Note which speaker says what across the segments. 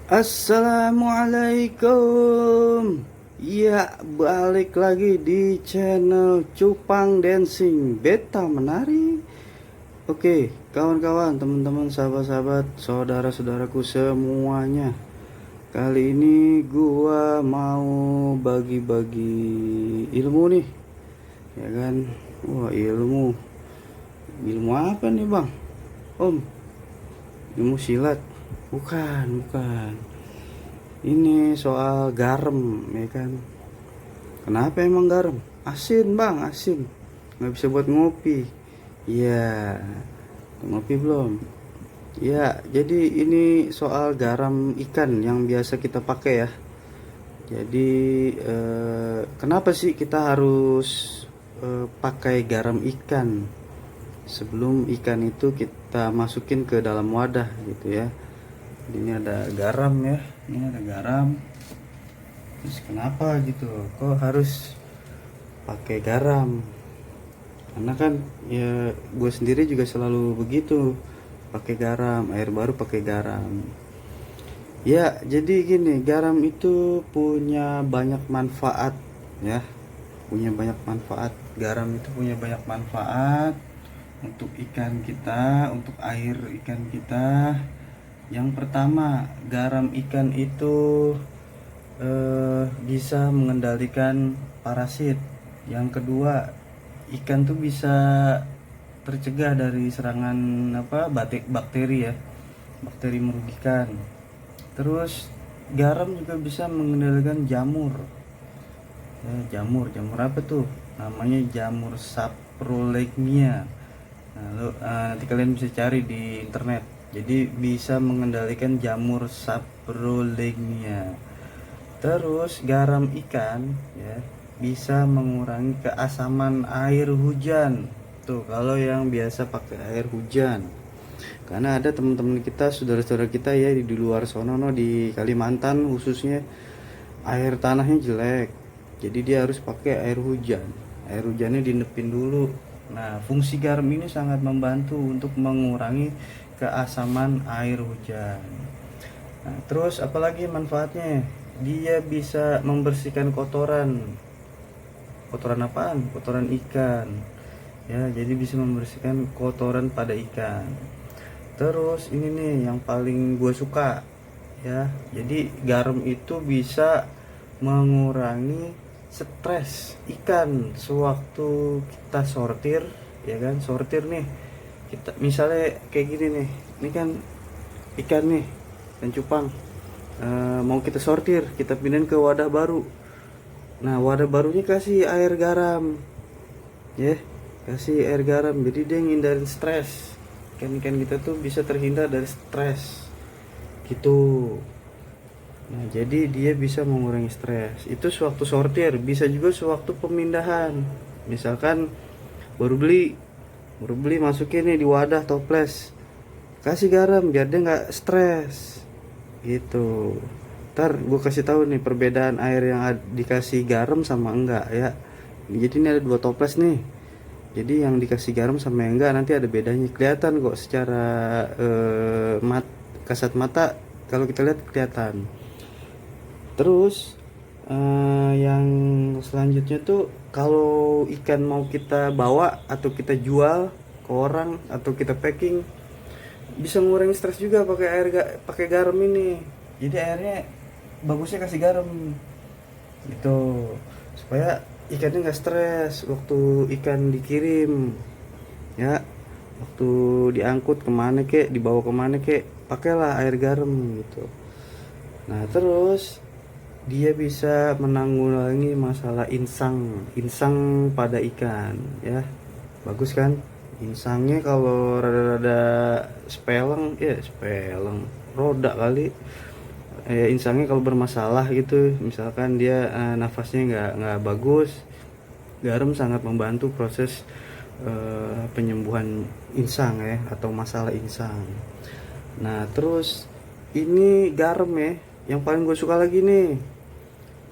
Speaker 1: Assalamualaikum. Ya, balik lagi di channel Cupang Dancing Beta Menari. Oke, kawan-kawan, teman-teman, sahabat-sahabat, saudara-saudaraku semuanya. Kali ini gua mau bagi-bagi ilmu nih. Ya kan? Wah, ilmu. Ilmu apa nih, Bang? Om, ilmu silat. Bukan. Ini soal garam, ya kan? Kenapa emang garam? Asin, Bang, asin. Nggak bisa buat ngopi. Iya, ngopi belum? Ya, jadi ini soal garam ikan yang biasa kita pakai ya. Jadi, kenapa sih kita harus pakai garam ikan sebelum ikan itu kita masukin ke dalam wadah gitu ya? Ini ada garam ya, ini ada garam. Terus kenapa gitu kok harus pakai garam? Karena kan ya gue sendiri juga selalu begitu, pakai garam, air baru pakai garam. Ya jadi gini, garam itu punya banyak manfaat ya, punya banyak manfaat. Garam itu punya banyak manfaat untuk ikan kita, untuk air ikan kita. Yang pertama, garam ikan itu bisa mengendalikan parasit. Yang kedua, ikan tuh bisa tercegah dari serangan bakteri ya, bakteri merugikan. Terus garam juga bisa mengendalikan jamur. Jamur apa tuh? Namanya jamur saprolegnia. Nanti kalian bisa cari di internet. Jadi bisa mengendalikan jamur saprolegnia. Terus garam ikan ya bisa mengurangi keasaman air hujan. Tuh kalau yang biasa pakai air hujan. Karena ada teman-teman kita, saudara-saudara kita ya di luar sono no, di Kalimantan khususnya air tanahnya jelek. Jadi dia harus pakai air hujan. Air hujannya dinepin dulu. Nah, fungsi garam ini sangat membantu untuk mengurangi keasaman air hujan. Nah, terus apalagi manfaatnya? Dia bisa membersihkan kotoran. Kotoran apaan? Kotoran ikan. Ya, jadi bisa membersihkan kotoran pada ikan. Terus ini nih yang paling gue suka ya. Jadi garam itu bisa mengurangi stres ikan sewaktu kita sortir, ya kan? Sortir nih. Kita misalnya kayak gini nih. Ini kan ikan nih dan cupang. Mau kita sortir, kita pindahin ke wadah baru. Nah, wadah barunya kasih air garam, ya, kasih air garam. Jadi dia ngindarin stres. Ikan-ikan kita tuh bisa terhindar dari stres, gitu. Nah, jadi dia bisa mengurangi stres. Itu sewaktu sortir, bisa juga sewaktu pemindahan. Misalkan baru beli masukin nih di wadah toples, kasih garam biar dia nggak stres. Gitu. Ntar gue kasih tahu nih perbedaan air yang dikasih garam sama enggak ya. Jadi ini ada 2 toples nih. Jadi yang dikasih garam sama yang enggak nanti ada bedanya. Kelihatan kok secara kasat mata, kalau kita lihat kelihatan. Terus yang selanjutnya tuh kalau ikan mau kita bawa atau kita jual ke orang atau kita packing, bisa ngurangi stres juga pakai garam ini. Jadi airnya bagusnya kasih garam gitu supaya ikannya nggak stres waktu ikan dikirim ya, waktu diangkut kemana kek, dibawa kemana kek, pakailah air garam gitu. Nah terus dia bisa menanggulangi masalah insang pada ikan ya. Bagus kan insangnya? Kalau rada-rada speleng roda kali, insangnya kalau bermasalah gitu, misalkan dia nafasnya nggak bagus, garam sangat membantu proses penyembuhan insang ya, atau masalah insang. Nah terus ini garam ya, yang paling gue suka lagi nih,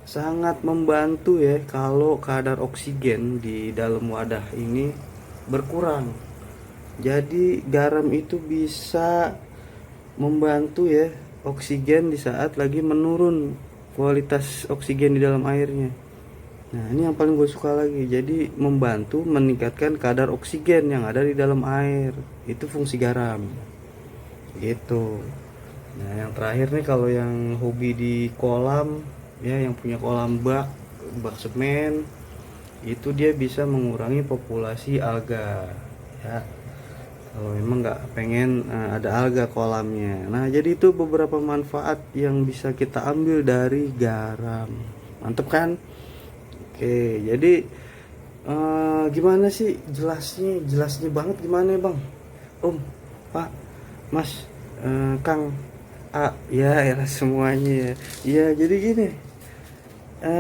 Speaker 1: sangat membantu ya kalau kadar oksigen di dalam wadah ini berkurang. Jadi garam itu bisa membantu ya oksigen di saat lagi menurun kualitas oksigen di dalam airnya. Nah, ini yang paling gue suka lagi. Jadi membantu meningkatkan kadar oksigen yang ada di dalam air. Itu fungsi garam. Gitu. Nah, yang terakhir nih, kalau yang hobi di kolam ya, yang punya kolam bak semen, itu dia bisa mengurangi populasi alga ya. Kalau memang nggak pengen ada alga kolamnya. Nah, jadi itu beberapa manfaat yang bisa kita ambil dari garam. Mantep kan? Oke, jadi gimana sih jelasnya banget gimana ya bang? Om, Pak, Mas, Kang, ya era semuanya ya. Iya, jadi gini,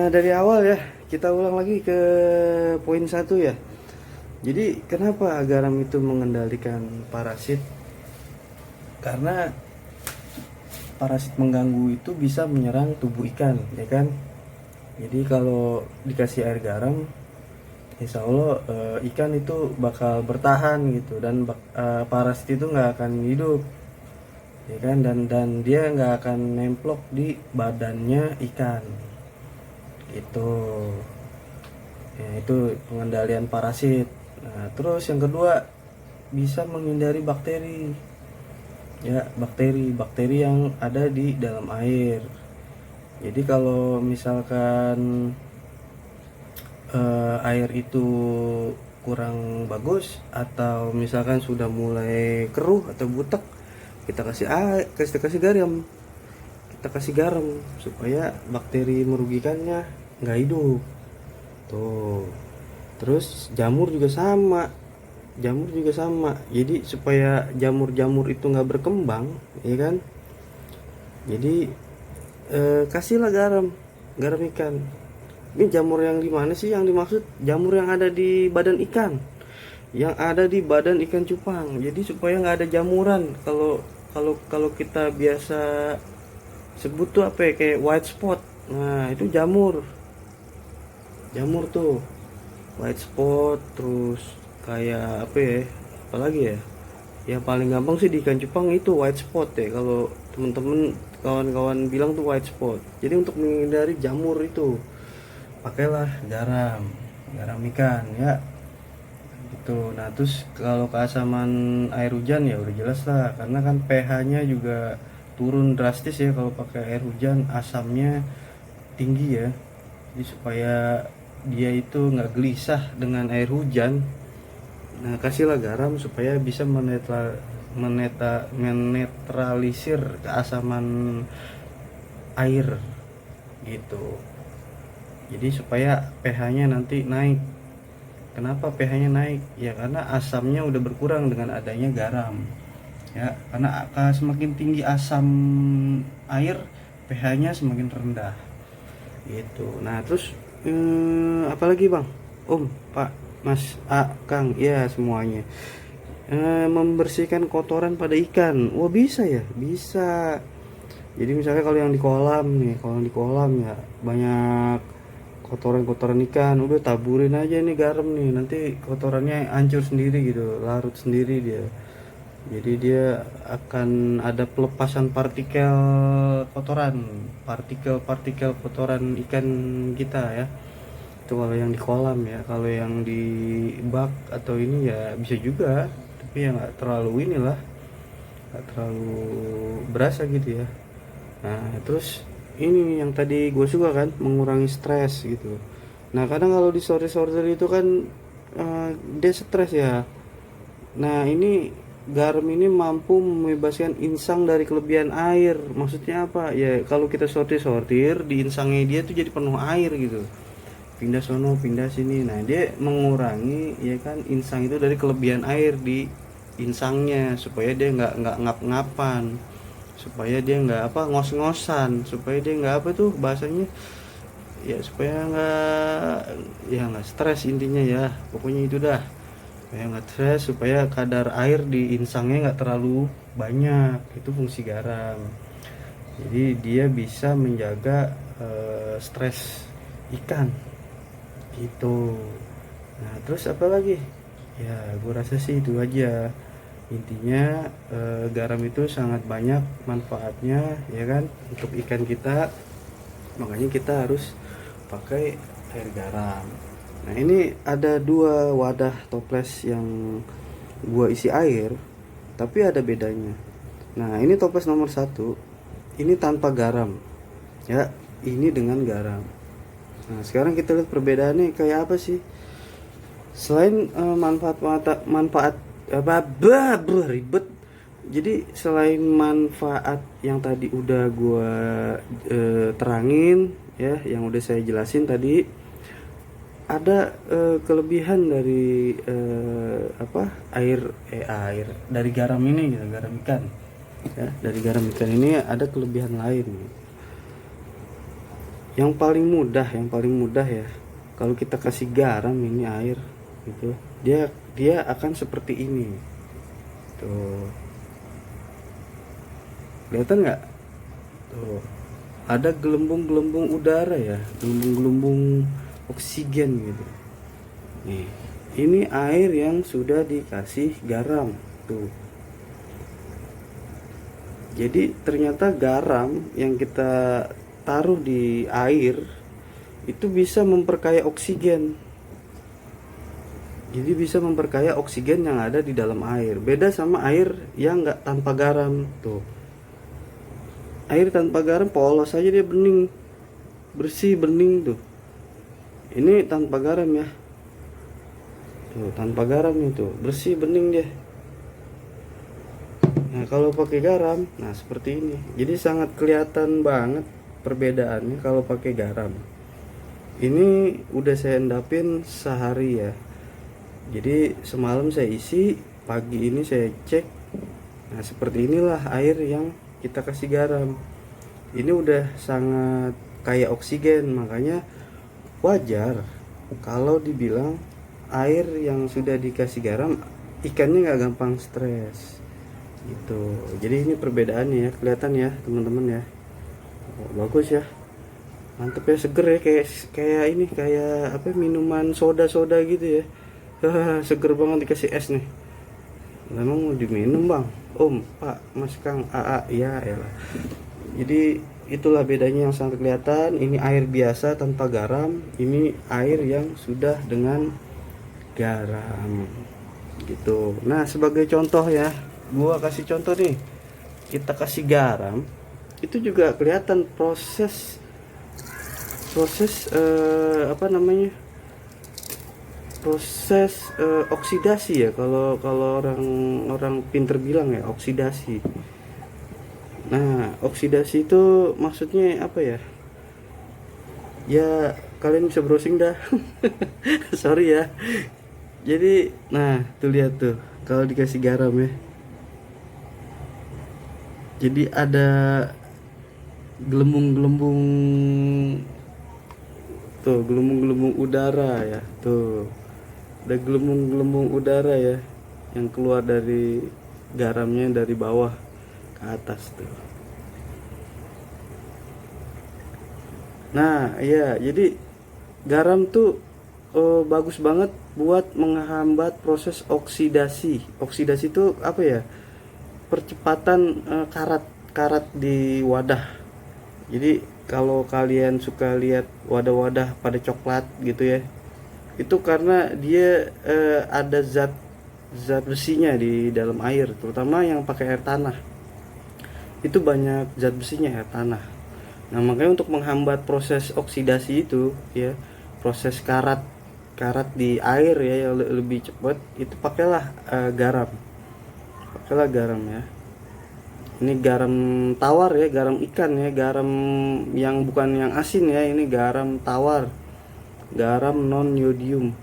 Speaker 1: dari awal ya, kita ulang lagi ke poin 1 ya. Jadi kenapa garam itu mengendalikan parasit? Karena parasit mengganggu itu bisa menyerang tubuh ikan, ya kan? Jadi kalau dikasih air garam, insya Allah ikan itu bakal bertahan gitu, dan parasit itu nggak akan hidup, ya kan? Dan dia nggak akan nemplok di badannya ikan. Itu ya, itu pengendalian parasit. Nah, terus yang kedua, bisa menghindari bakteri. Ya, bakteri yang ada di dalam air. Jadi kalau misalkan air itu kurang bagus, atau misalkan sudah mulai keruh atau butek, kita kasih air, kasih garam. Kita kasih garam supaya bakteri merugikannya nggak hidup. Tuh. Terus jamur juga sama. Jadi supaya jamur-jamur itu nggak berkembang, ya kan? Jadi kasihlah garam ikan. Ini jamur yang di mana sih yang dimaksud? Jamur yang ada di badan ikan, yang ada di badan ikan cupang. Jadi supaya nggak ada jamuran. Kalau kita biasa sebut tuh apa ya, kayak white spot. Nah, itu jamur tuh white spot. Terus kayak apa ya, apalagi ya, yang paling gampang sih di ikan cupang itu white spot ya, kalau temen-temen kawan-kawan bilang tuh white spot. Jadi untuk menghindari jamur itu, pakailah garam ikan ya gitu. Nah, terus kalau keasaman air hujan ya udah jelas lah, karena kan pH nya juga turun drastis ya kalau pakai air hujan, asamnya tinggi ya. Jadi supaya dia itu nggak gelisah dengan air hujan, nah kasihlah garam supaya bisa menetralisir keasaman air gitu. Jadi supaya pH-nya nanti naik. Kenapa pH-nya naik? Ya karena asamnya udah berkurang dengan adanya garam. Ya, karena semakin tinggi asam air, pH-nya semakin rendah. Gitu. Nah, terus apalagi bang? Om, Pak, Mas, Kang, ya semuanya. Membersihkan kotoran pada ikan. Wah, bisa ya? Bisa. Jadi misalnya kalau yang di kolam nih, ya banyak kotoran ikan, udah taburin aja nih garam nih, nanti kotorannya hancur sendiri gitu, larut sendiri dia. Jadi dia akan ada pelepasan partikel kotoran ikan kita ya. Itu kalau yang di kolam ya. Kalau yang di bak atau ini ya bisa juga, tapi ya nggak terlalu inilah, nggak terlalu berasa gitu ya. Nah, terus ini yang tadi gue suka kan, mengurangi stres gitu. Nah, kadang kalau di sorter itu kan dia stres ya. Nah, ini garam ini mampu membebaskan insang dari kelebihan air. Maksudnya apa? Ya kalau kita sortir di insangnya dia tuh jadi penuh air gitu. Pindah sono, pindah sini. Nah, dia mengurangi ya kan insang itu dari kelebihan air di insangnya, supaya dia nggak ngap-ngapan, supaya dia nggak ngos-ngosan, supaya dia nggak bahasanya ya, supaya nggak stres intinya ya, pokoknya itu dah, supaya nggak stres, supaya kadar air di insangnya nggak terlalu banyak. Itu fungsi garam. Jadi dia bisa menjaga stres ikan gitu. Nah, terus apa lagi ya, gue rasa sih itu aja. Intinya garam itu sangat banyak manfaatnya ya kan untuk ikan kita, makanya kita harus pakai air garam. Nah ini ada dua wadah toples yang gua isi air, tapi ada bedanya. Nah ini toples nomor 1, ini tanpa garam ya, ini dengan garam. Nah sekarang kita lihat perbedaannya kayak apa sih. Selain manfaat ribet. Jadi selain manfaat yang tadi udah gua terangin ya, yang udah saya jelasin tadi, ada kelebihan dari air dari garam ini gitu, garam ikan ya. Dari garam ikan ini ada kelebihan lain. Yang paling mudah ya, kalau kita kasih garam ini air gitu, dia akan seperti ini tuh, kelihatan nggak tuh, ada gelembung-gelembung udara ya, gelembung-gelembung oksigen gitu. Nih ini air yang sudah dikasih garam tuh. Jadi ternyata garam yang kita taruh di air itu bisa memperkaya oksigen. Jadi bisa memperkaya oksigen yang ada di dalam air. Beda sama air yang nggak tanpa garam tuh. Air tanpa garam polos aja, dia bening, bersih bening tuh. Ini tanpa garam ya. Tuh, tanpa garam itu bersih bening dia. Nah kalau pakai garam, nah seperti ini. Jadi sangat kelihatan banget perbedaannya kalau pakai garam. Ini udah saya endapin sehari ya. Jadi semalam saya isi, pagi ini saya cek. Nah seperti inilah air yang kita kasih garam. Ini udah sangat kaya oksigen, makanya wajar kalau dibilang air yang sudah dikasih garam ikannya nggak gampang stres gitu. Jadi ini perbedaannya ya, kelihatan ya teman-teman ya. Bagus ya, mantep ya, seger ya, kayak ini, kayak apa, minuman soda gitu ya. Seger banget, dikasih es nih. Memang mau diminum bang, om, pak, mas, kang, aa, ya elah. Jadi itulah bedanya yang sangat kelihatan. Ini air biasa tanpa garam, ini air yang sudah dengan garam gitu. Nah sebagai contoh ya, gua kasih contoh nih, kita kasih garam itu juga kelihatan proses proses oksidasi ya, kalau orang pinter bilang ya, oksidasi. Nah oksidasi itu maksudnya apa ya, ya kalian bisa browsing dah. Sorry ya. Jadi nah tuh lihat tuh, kalau dikasih garam ya, jadi ada gelembung-gelembung tuh, gelembung-gelembung udara ya tuh, ada gelembung-gelembung udara ya yang keluar dari garamnya dari bawah ke atas tuh. Nah iya, jadi garam tuh bagus banget buat menghambat proses oksidasi. Oksidasi itu apa ya, percepatan karat di wadah. Jadi kalau kalian suka lihat wadah-wadah pada coklat gitu ya, itu karena dia ada zat besinya di dalam air, terutama yang pakai air tanah. Itu banyak zat besinya air tanah. Nah makanya untuk menghambat proses oksidasi itu ya, proses karat di air ya yang lebih cepat, itu pakailah garam. Pakailah garam ya. Ini garam tawar ya, garam ikan ya, garam yang bukan yang asin ya, ini garam tawar, garam non yodium.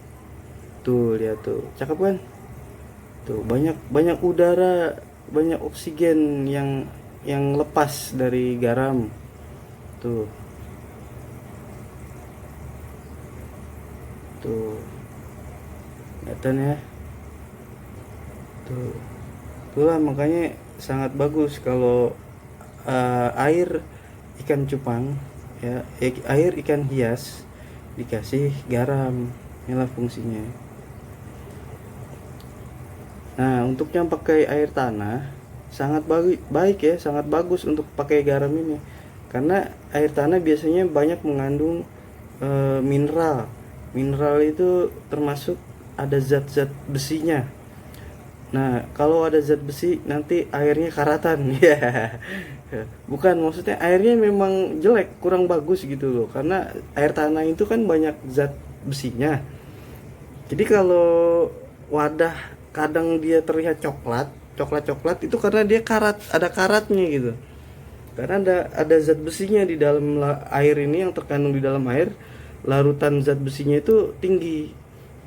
Speaker 1: Tuh lihat tuh, cakep kan? Tuh banyak udara, banyak oksigen yang lepas dari garam. Tuh kelihatan ya. Itulah makanya sangat bagus kalau air ikan cupang ya, air ikan hias dikasih garam. Inilah fungsinya. Nah, untuk yang pakai air tanah sangat baik ya, sangat bagus untuk pakai garam ini. Karena air tanah biasanya banyak mengandung mineral. Mineral itu termasuk ada zat-zat besinya. Nah, kalau ada zat besi nanti airnya karatan ya. Bukan, maksudnya airnya memang jelek, kurang bagus gitu loh. Karena air tanah itu kan banyak zat besinya. Jadi kalau wadah kadang dia terlihat coklat itu karena dia ada karatnya gitu. Karena ada zat besinya di dalam air ini, yang terkandung di dalam air, larutan zat besinya itu tinggi.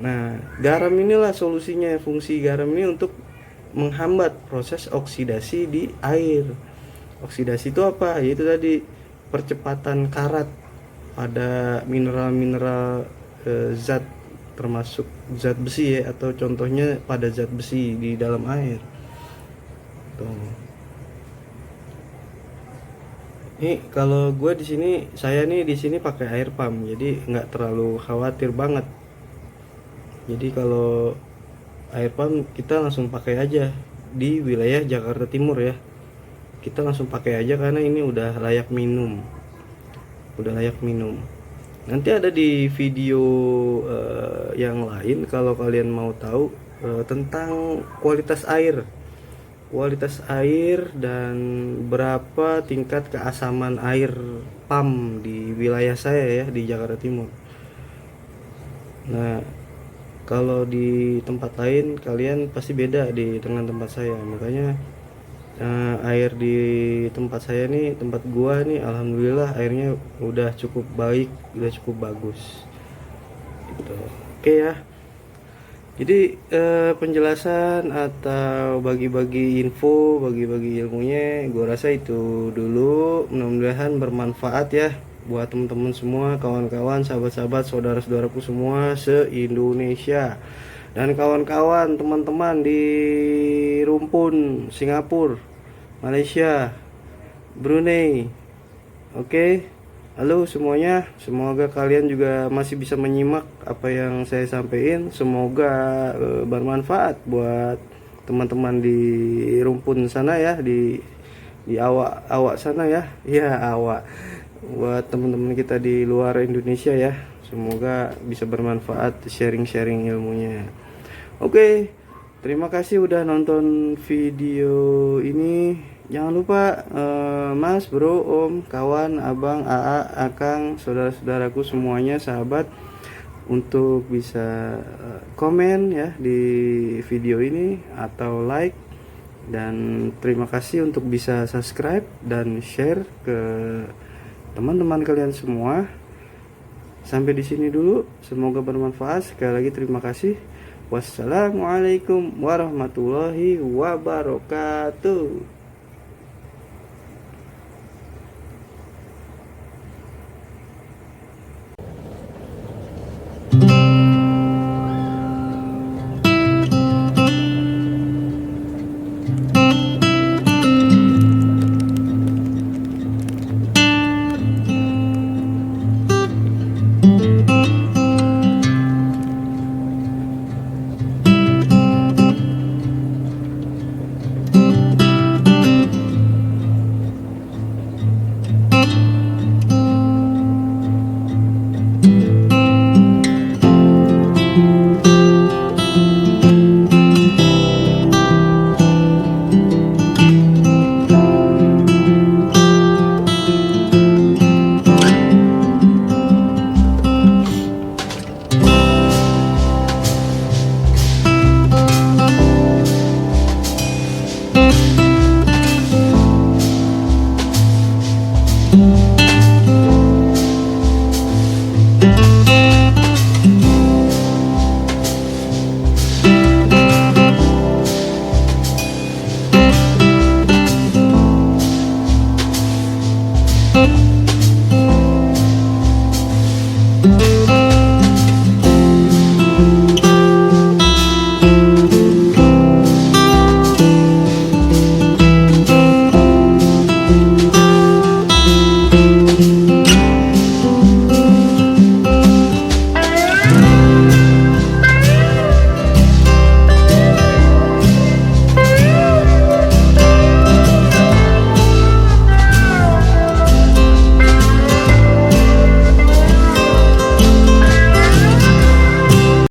Speaker 1: Nah, garam inilah solusinya. Fungsi garam ini untuk menghambat proses oksidasi di air. Oksidasi itu apa? Yaitu tadi percepatan karat pada mineral-mineral zat, termasuk zat besi ya, atau contohnya pada zat besi di dalam air. Tuh. Ini kalau gue di sini, saya nih di sini pakai air pump, jadi nggak terlalu khawatir banget. Jadi kalau air pump kita langsung pakai aja di wilayah Jakarta Timur ya. Kita langsung pakai aja karena ini udah layak minum. Nanti ada di video yang lain kalau kalian mau tahu tentang kualitas air dan berapa tingkat keasaman air pump di wilayah saya ya, di Jakarta Timur. Nah, kalau di tempat lain kalian pasti beda dengan tempat saya. Makanya air di tempat saya nih, tempat gua nih, alhamdulillah airnya udah cukup baik, udah cukup bagus gitu. Oke ya, jadi penjelasan atau bagi-bagi info, bagi-bagi ilmunya gua rasa itu dulu. Mudah-mudahan bermanfaat ya buat teman-teman semua, kawan-kawan, sahabat-sahabat, saudara-saudaraku semua se-Indonesia, dan kawan-kawan teman-teman di rumpun Singapura, Malaysia, Brunei. Oke, halo semuanya, semoga kalian juga masih bisa menyimak apa yang saya sampaikan. Semoga bermanfaat buat teman-teman di rumpun sana ya, di awak sana ya. Ya, awak. Buat teman-teman kita di luar Indonesia ya, semoga bisa bermanfaat sharing-sharing ilmunya. Oke, terima kasih udah nonton video ini. Jangan lupa mas, bro, om, kawan, abang, aa, akang, saudara-saudaraku semuanya, sahabat, untuk bisa komen ya di video ini atau like. Dan terima kasih untuk bisa subscribe dan share ke teman-teman kalian semua. Sampai di sini dulu, semoga bermanfaat. Sekali lagi terima kasih. Wassalamualaikum warahmatullahi wabarakatuh.